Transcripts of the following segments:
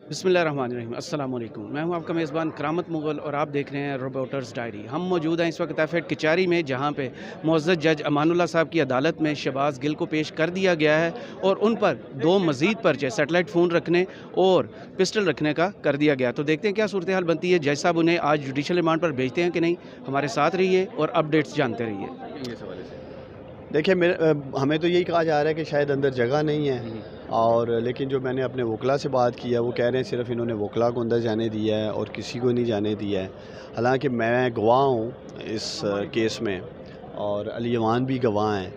بسم اللہ الرحمن الرحیم، السلام علیکم۔ میں ہوں آپ کا میزبان کرامت مغل اور آپ دیکھ رہے ہیں رپورٹرز ڈائری۔ ہم موجود ہیں اس وقت ایف کچاری میں، جہاں پہ معزز جج امان اللہ صاحب کی عدالت میں شہباز گل کو پیش کر دیا گیا ہے اور ان پر 2 مزید پرچے سیٹلائٹ فون رکھنے اور پسٹل رکھنے کا کر دیا گیا۔ تو دیکھتے ہیں کیا صورتحال بنتی ہے، جج صاحب انہیں آج جوڈیشل ریمانڈ پر بھیجتے ہیں کہ نہیں۔ ہمارے ساتھ رہیے اور اپڈیٹس جانتے رہیے۔ دیکھیں ہمیں تو یہی کہا جا رہا ہے کہ شاید اندر جگہ نہیں ہے، اور لیکن جو میں نے اپنے وکلا سے بات کی ہے وہ کہہ رہے ہیں صرف انہوں نے وکلا کو اندر جانے دیا ہے اور کسی کو نہیں جانے دیا ہے۔ حالانکہ میں گواہ ہوں اس کیس میں اور علی امان بھی گواہ ہیں،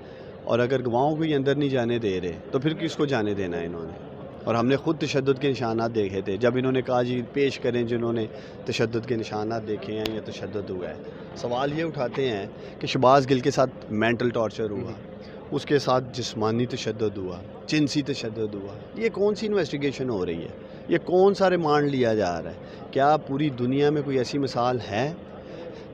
اور اگر گواہوں کو ہی اندر نہیں جانے دے رہے تو پھر کس کو جانے دینا ہے انہوں نے؟ اور ہم نے خود تشدد کے نشانات دیکھے تھے جب انہوں نے کہا جی پیش کریں جنہوں نے تشدد کے نشانات دیکھے ہیں یا تشدد ہوا ہے۔ سوال یہ اٹھاتے ہیں کہ شہباز گل کے ساتھ مینٹل ٹارچر ہوا، اس کے ساتھ جسمانی تشدد ہوا، جنسی تشدد ہوا، یہ کون سی انویسٹیگیشن ہو رہی ہے؟ یہ کون سا ریمانڈ لیا جا رہا ہے؟ کیا پوری دنیا میں کوئی ایسی مثال ہے؟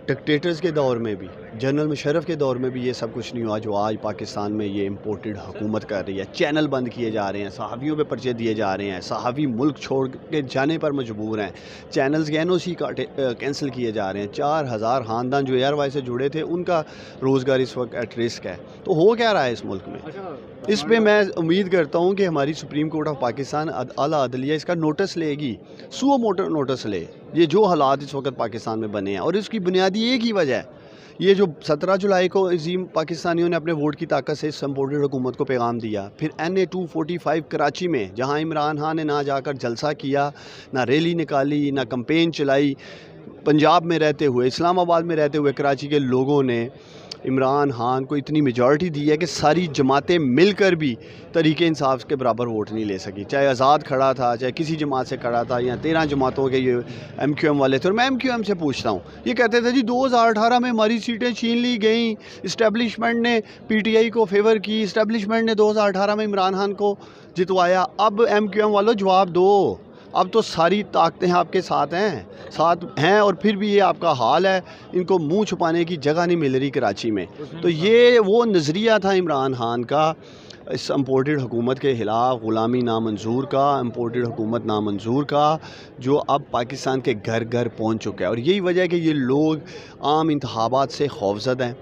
ڈکٹیٹرز کے دور میں بھی، جنرل مشرف کے دور میں بھی یہ سب کچھ نہیں ہوا جو آج پاکستان میں یہ امپورٹڈ حکومت کر رہی ہے۔ چینل بند کیے جا رہے ہیں، صحافیوں پہ پرچے دیے جا رہے ہیں، صحافی ملک چھوڑ کے جانے پر مجبور ہیں، چینلز کے NOC کینسل کیے جا رہے ہیں، 4000 خاندان جو ARY سے جڑے تھے ان کا روزگار اس وقت ایٹ رسک ہے۔ تو ہو کیا رہا ہے اس ملک میں؟ اس پہ میں امید کرتا ہوں کہ ہماری سپریم کورٹ آف پاکستان اعلیٰ عدلیہ اس کا نوٹس لے گی، سو موٹر نوٹس لے یہ جو حالات اس وقت پاکستان میں بنے ہیں، اور اس کی بنیادی ایک ہی وجہ ہے یہ جو 17 جولائی کو عظیم پاکستانیوں نے اپنے ووٹ کی طاقت سے اس امپورٹڈ حکومت کو پیغام دیا، پھر NA 245 کراچی میں جہاں عمران خان نے نہ جا کر جلسہ کیا، نہ ریلی نکالی، نہ کمپین چلائی، پنجاب میں رہتے ہوئے، اسلام آباد میں رہتے ہوئے کراچی کے لوگوں نے عمران خان کو اتنی میجورٹی دی ہے کہ ساری جماعتیں مل کر بھی تحریک انصاف کے برابر ووٹ نہیں لے سکی، چاہے آزاد کھڑا تھا، چاہے کسی جماعت سے کھڑا تھا، یا 13 جماعتوں کے یہ MQM والے تھے۔ اور میں MQM سے پوچھتا ہوں، یہ کہتے تھے جی 2018 میں ہماری سیٹیں چھین لی گئیں، اسٹیبلشمنٹ نے PTI کو فیور کی، اسٹیبلشمنٹ نے 2018 میں عمران خان کو جتوایا۔ اب MQM والوں جواب دو، اب تو ساری طاقتیں آپ کے ساتھ ہیں اور پھر بھی یہ آپ کا حال ہے، ان کو منہ چھپانے کی جگہ نہیں مل رہی کراچی میں۔ تو یہ وہ نظریہ تھا عمران خان کا اس امپورٹڈ حکومت کے خلاف، غلامی نامنظور کا، امپورٹڈ حکومت نامنظور کا، جو اب پاکستان کے گھر گھر پہنچ چکا ہے۔ اور یہی وجہ ہے کہ یہ لوگ عام انتخابات سے خوفزد ہیں،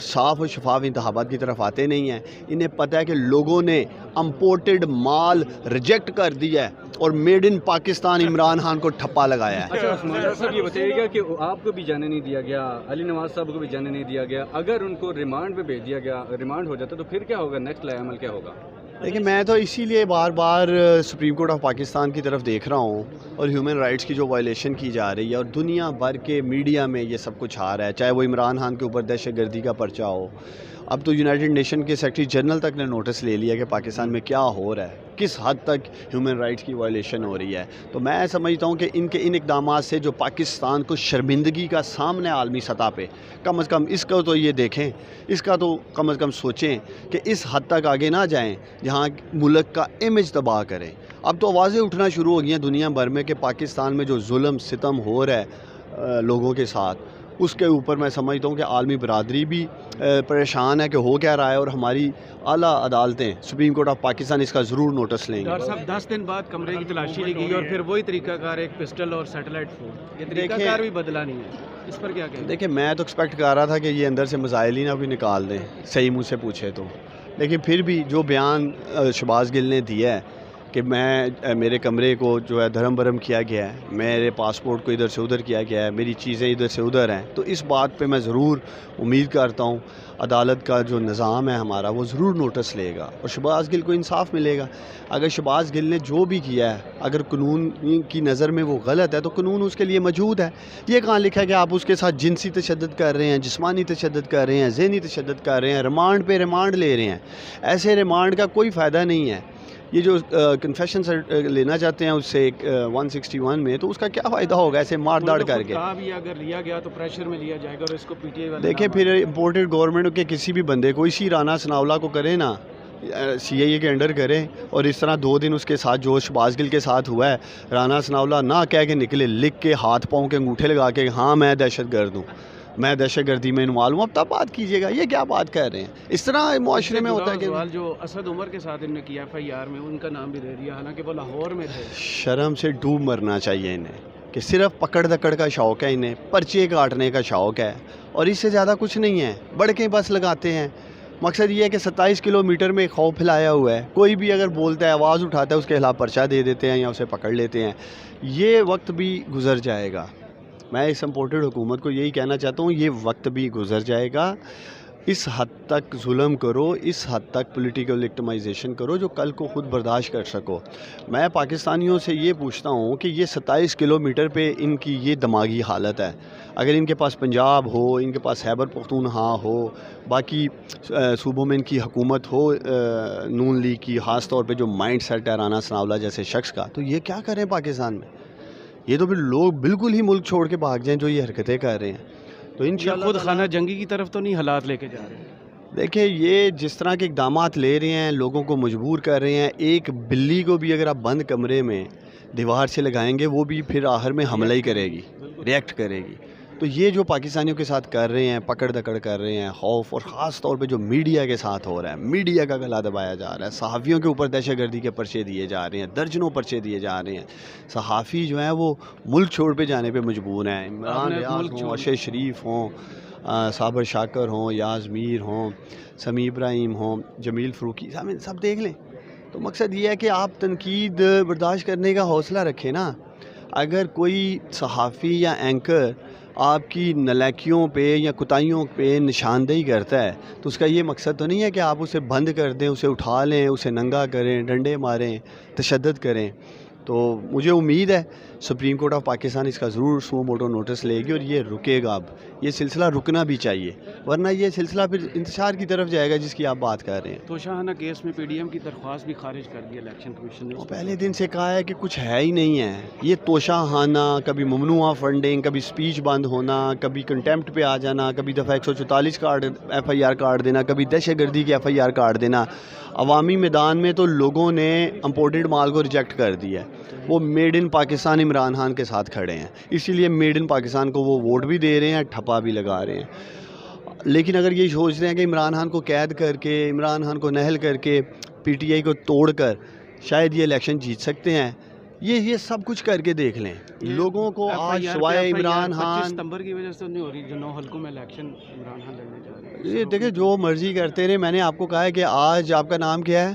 صاف و شفاف انتخابات کی طرف آتے نہیں ہیں۔ انہیں پتہ ہے کہ لوگوں نے امپورٹڈ مال ریجیکٹ کر دیا ہے اور میڈ ان پاکستان عمران خان کو ٹھپا لگایا ہے۔ اچھا صاحب، یہ بتائیے گا کہ آپ کو بھی جانے نہیں دیا گیا، علی نواز صاحب کو بھی جانے نہیں دیا گیا، اگر ان کو ریمانڈ پہ بھیج دیا گیا، ریمانڈ ہو جاتا تو پھر کیا ہوگا؟ نیکسٹ عمل کیا ہوگا؟ لیکن میں تو اسی لیے بار بار سپریم کورٹ آف پاکستان کی طرف دیکھ رہا ہوں، اور ہیومن رائٹس کی جو وائلیشن کی جا رہی ہے، اور دنیا بھر کے میڈیا میں یہ سب کچھ آ رہا ہے، چاہے وہ عمران خان کے اوپر دہشت گردی کا پرچہ ہو، اب تو یونائٹڈ نیشن کے سیکرٹری جنرل تک نے نوٹس لے لیا کہ پاکستان میں کیا ہو رہا ہے، کس حد تک ہیومن رائٹس کی وائلیشن ہو رہی ہے۔ تو میں سمجھتا ہوں کہ ان اقدامات سے جو پاکستان کو شرمندگی کا سامنا عالمی سطح پہ، کم از کم اس کو تو یہ دیکھیں، اس کا تو کم از کم سوچیں کہ اس حد تک آگے نہ جائیں جہاں ملک کا امیج تباہ کریں۔ اب تو آوازیں اٹھنا شروع ہو گئی ہیں دنیا بھر میں کہ پاکستان میں جو ظلم ستم ہو رہا ہے لوگوں کے ساتھ، اس کے اوپر میں سمجھتا ہوں کہ عالمی برادری بھی پریشان ہے کہ ہو کیا رہا ہے، اور ہماری اعلیٰ عدالتیں، سپریم کورٹ آف پاکستان اس کا ضرور نوٹس لیں گے۔ ڈاکٹر صاحب 10 دن بعد کمرے کی تلاشی لی گئی اور پھر وہی طریقہ کار، ایک پسٹل اور سیٹلائٹ فون، یہ طریقہ کار بھی بدلا نہیں ہے، اس پر کیا کہیں؟ دیکھیں میں تو ایکسپیکٹ کر رہا تھا کہ یہ اندر سے مسائل ہی نہ کوئی نکال دیں، صحیح منہ سے پوچھے تو، لیکن پھر بھی جو بیان شہباز گل نے دیا ہے کہ میرے کمرے کو جو ہے دھرم برم کیا گیا ہے، میرے پاسپورٹ کو ادھر سے ادھر کیا گیا ہے، میری چیزیں ادھر سے ادھر ہیں، تو اس بات پہ میں ضرور امید کرتا ہوں عدالت کا جو نظام ہے ہمارا وہ ضرور نوٹس لے گا اور شہباز گل کو انصاف ملے گا۔ اگر شہباز گل نے جو بھی کیا ہے، اگر قانون کی نظر میں وہ غلط ہے تو قانون اس کے لیے موجود ہے۔ یہ کہاں لکھا ہے کہ آپ اس کے ساتھ جنسی تشدد کر رہے ہیں، جسمانی تشدد کر رہے ہیں، ذہنی تشدد کر رہے ہیں، ریمانڈ پہ ریمانڈ لے رہے ہیں؟ ایسے ریمانڈ کا کوئی فائدہ نہیں ہے۔ یہ جو کنفیشن لینا چاہتے ہیں اس سے 161 میں، تو اس کا کیا فائدہ ہوگا ایسے مار داڑ کر کے؟ بھی اگر لیا گیا تو پریشر میں لیا جائے گا اور اس کو PTI والے دیکھیں پھر امپورٹڈ گورنمنٹ کے کسی بھی بندے کو، اسی رانا ثناءاللہ کو کرے نا، CIA کے انڈر کرے، اور اس طرح 2 دن اس کے ساتھ جو شہباز گل کے ساتھ ہوا ہے، رانا ثناءاللہ نہ کہہ کے نکلے، لکھ کے ہاتھ پاؤں کے انگوٹھے لگا کے ہاں میں دہشت گرد ہوں، میں دہشت گردی میں انوالو ہوں، اب تب بات کیجیے گا. یہ کیا بات کر رہے ہیں؟ اس طرح معاشرے میں ہوتا ہے کہ سوال جو اسد عمر کے ساتھ انہوں نے کیا FIR میں، ان کا نام بھی دے دیا حالانکہ وہ لاہور میں تھے. شرم سے ڈوب مرنا چاہیے انہیں کہ صرف پکڑ دکڑ کا شوق ہے، انہیں پرچے کاٹنے کا شوق ہے اور اس سے زیادہ کچھ نہیں ہے. بڑھ کے بس لگاتے ہیں. مقصد یہ ہے کہ 27 کلومیٹر میں خوف پھیلایا ہوا ہے. کوئی بھی اگر بولتا ہے، آواز اٹھاتا ہے، اس کے خلاف پرچہ دے دیتے ہیں یا اسے پکڑ لیتے ہیں. یہ وقت بھی گزر جائے گا. میں اس امپورٹڈ حکومت کو یہی کہنا چاہتا ہوں، یہ وقت بھی گزر جائے گا. اس حد تک ظلم کرو، اس حد تک پولیٹیکل وکٹمائزیشن کرو جو کل کو خود برداشت کر سکو. میں پاکستانیوں سے یہ پوچھتا ہوں کہ یہ 27 کلومیٹر پہ ان کی یہ دماغی حالت ہے. اگر ان کے پاس پنجاب ہو، ان کے پاس خیبر پختونخوا ہو، باقی صوبوں میں ان کی حکومت ہو نون لیگ کی، خاص طور پہ جو مائنڈ سیٹ ہے رانا ثناءاللہ جیسے شخص کا، تو یہ کیا کریں پاکستان میں؟ یہ تو پھر لوگ بالکل ہی ملک چھوڑ کے بھاگ جائیں جو یہ حرکتیں کر رہے ہیں. تو انشاءاللہ خود خانہ جنگی کی طرف تو نہیں حالات لے کے جا رہے ہیں؟ دیکھیں، یہ جس طرح کے اقدامات لے رہے ہیں، لوگوں کو مجبور کر رہے ہیں. ایک بلی کو بھی اگر آپ بند کمرے میں دیوار سے لگائیں گے، وہ بھی پھر آخر میں حملہ ہی کرے گی، ریئیکٹ کرے گی. تو یہ جو پاکستانیوں کے ساتھ کر رہے ہیں، پکڑ دکڑ کر رہے ہیں، خوف، اور خاص طور پہ جو میڈیا کے ساتھ ہو رہا ہے، میڈیا کا گلا دبایا جا رہا ہے. صحافیوں کے اوپر دہشت گردی کے پرچے دیے جا رہے ہیں، درجنوں پرچے دیے جا رہے ہیں. صحافی جو ہیں وہ ملک چھوڑ پہ جانے پہ مجبور ہیں. عمران ریاض ہوں، ارشد شریف ہوں، صابر شاکر ہوں، یاز میر ہوں، سمیع ابراہیم ہوں، جمیل فروکی، سب دیکھ لیں. تو مقصد یہ ہے کہ آپ تنقید برداشت کرنے کا حوصلہ رکھیں نا. اگر کوئی صحافی یا اینکر آپ کی نالائکیوں پہ یا کوتاہیوں پہ نشاندہی کرتا ہے تو اس کا یہ مقصد تو نہیں ہے کہ آپ اسے بند کر دیں، اسے اٹھا لیں، اسے ننگا کریں، ڈنڈے ماریں، تشدد کریں. تو مجھے امید ہے سپریم کورٹ آف پاکستان اس کا ضرور سو موٹو نوٹس لے گی اور یہ رکے گا. اب یہ سلسلہ رکنا بھی چاہیے، ورنہ یہ سلسلہ پھر انتشار کی طرف جائے گا جس کی آپ بات کر رہے ہیں. توشاہانہ کیس میں PDM کی درخواست بھی خارج کر دی الیکشن کمیشن نے. پہلے دن سے کہا ہے کہ کچھ ہے ہی نہیں ہے. یہ توشاہانہ، کبھی ممنوعہ فنڈنگ، کبھی سپیچ بند ہونا، کبھی کنٹیمپٹ پہ آ جانا، کبھی دفعہ 144 کارڈ FIR کاٹ دینا، کبھی دہشت گردی کی FIR کاٹ دینا. عوامی میدان میں تو لوگوں نے امپورٹڈ مال کو ریجیکٹ کر دیا ہے. وہ میڈ ان پاکستان عمران خان کے ساتھ کھڑے ہیں، اسی لیے میڈ ان پاکستان کو وہ ووٹ بھی دے رہے ہیں، ٹھپا بھی لگا رہے ہیں. لیکن اگر یہ سوچ رہے ہیں کہ عمران خان کو قید کر کے، عمران خان کو نہل کر کے، PTI کو توڑ کر شاید یہ الیکشن جیت سکتے ہیں، یہ سب کچھ کر کے دیکھ لیں. لوگوں کو آج سوائے عمران خان 25 ستمبر کی وجہ سے نہیں ہو رہی جو 9 حلقوں میں الیکشن عمران خان لڑنے جا رہے ہیں. یہ دیکھیں جو مرضی کرتے رہے. میں نے آپ کو کہا ہے کہ آج آپ کا نام کیا ہے؟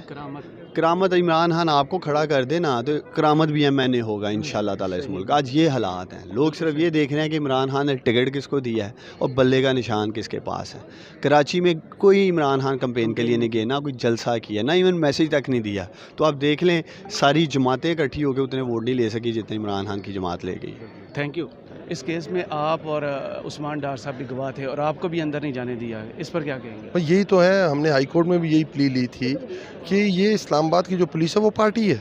کرامت. عمران خان آپ کو کھڑا کر دے نا تو کرامت بھی MNA ہوگا انشاءاللہ تعالی اس ملک. آج یہ حالات ہیں. لوگ صرف یہ دیکھ رہے ہیں کہ عمران خان نے ٹکٹ کس کو دیا ہے اور بلے کا نشان کس کے پاس ہے. کراچی میں کوئی عمران خان کمپین کے لیے نہیں گیا، نہ کوئی جلسہ کیا، نہ ایون میسیج تک نہیں دیا. تو آپ دیکھ لیں ساری جماعتیں اکٹھی ہو کے اتنے ووٹ نہیں لے سکی جتنے عمران خان کی جماعت لے گئی. Thank you. اس کیس میں آپ اور عثمان ڈار صاحب بھی گواہ تھے اور آپ کو بھی اندر نہیں جانے دیا ہے، اس پر کیا کہیں گے؟ یہی تو ہے، ہم نے ہائی کورٹ میں بھی یہی پلی لی تھی کہ یہ اسلام آباد کی جو پولیس ہے وہ پارٹی ہے.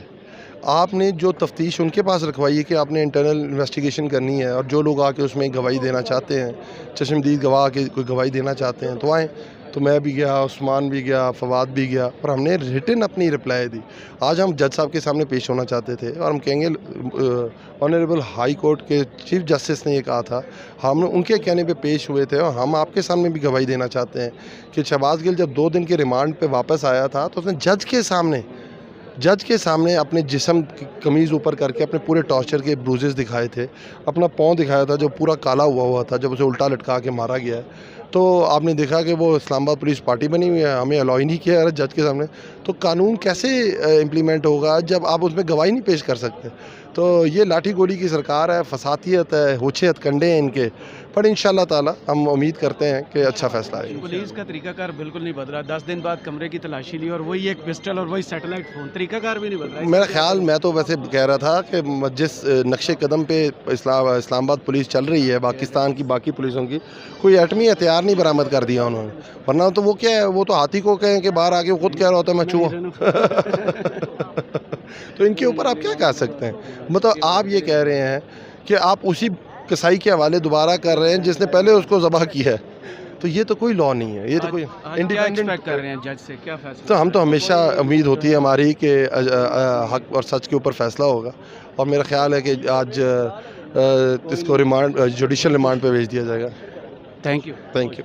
آپ نے جو تفتیش ان کے پاس رکھوائی ہے کہ آپ نے انٹرنل انویسٹیگیشن کرنی ہے، اور جو لوگ آ کے اس میں گواہی دینا چاہتے ہیں، چشمدید گواہ کے کوئی گواہی دینا چاہتے ہیں تو آئیں. تو میں بھی گیا، عثمان بھی گیا، فواد بھی گیا، اور ہم نے ریٹن اپنی رپلائی دی. آج ہم جج صاحب کے سامنے پیش ہونا چاہتے تھے اور ہم کہیں گے آنریبل ہائی کورٹ کے چیف جسٹس نے یہ کہا تھا، ہم ان کے کہنے پہ پیش ہوئے تھے، اور ہم آپ کے سامنے بھی گواہی دینا چاہتے ہیں کہ شہباز گل جب 2 دن کے ریمانڈ پہ واپس آیا تھا تو اس نے جج کے سامنے اپنے جسم کی قمیض اوپر کر کے اپنے پورے ٹارچر کے بروزز دکھائے تھے، اپنا پاؤں دکھایا تھا جو پورا کالا ہوا تھا جب اسے الٹا لٹکا کے مارا گیا ہے. تو آپ نے دیکھا کہ وہ اسلام آباد پولیس پارٹی بنی ہوئی ہے، ہمیں الاؤ ہی نہیں کیا ہے جج کے سامنے. تو قانون کیسے امپلیمنٹ ہوگا جب آپ اس میں گواہی نہیں پیش کر سکتے؟ تو یہ لاٹھی گولی کی سرکار ہے، فساتیت ہے، ہوچیت کنڈے ہیں ان کے. پر انشاءاللہ تعالی ہم امید کرتے ہیں کہ اچھا فیصلہ آئے. پولیس کا طریقہ کار بالکل نہیں بدلا. 10 دن بعد کمرے کی تلاشی لی اور وہی ایک پسٹل اور وہی سیٹلائٹ فون، طریقہ کار بھی نہیں بدلا. میرا خیال، میں تو ویسے کہہ رہا تھا کہ جس نقش قدم پہ اسلام آباد پولیس چل رہی ہے، پاکستان کی باقی پولیسوں کی، کوئی ایٹمی ہتھیار نہیں برآمد کر دیا انہوں نے. ورنہ تو وہ کیا ہے، وہ تو ہاتھی کو کہیں کہ باہر آ کے خود کہہ رہا ہوتا ہے میں چوہا. تو ان کے اوپر آپ کیا کہہ سکتے ہیں؟ مطلب آپ یہ کہہ رہے ہیں کہ آپ اسی کسائی کے حوالے دوبارہ کر رہے ہیں جس نے پہلے اس کو ذبح کیا ہے. تو یہ تو کوئی لا نہیں ہے، یہ تو کوئی انڈیپینڈنٹ کر رہے ہیں جج سے کیا فیصلہ. تو ہم تو ہمیشہ امید ہوتی ہے ہماری کہ حق اور سچ کے اوپر فیصلہ ہوگا، اور میرا خیال ہے کہ آج اس کو ریمانڈ، جوڈیشل ریمانڈ پہ بھیج دیا جائے گا. Thank you thank you.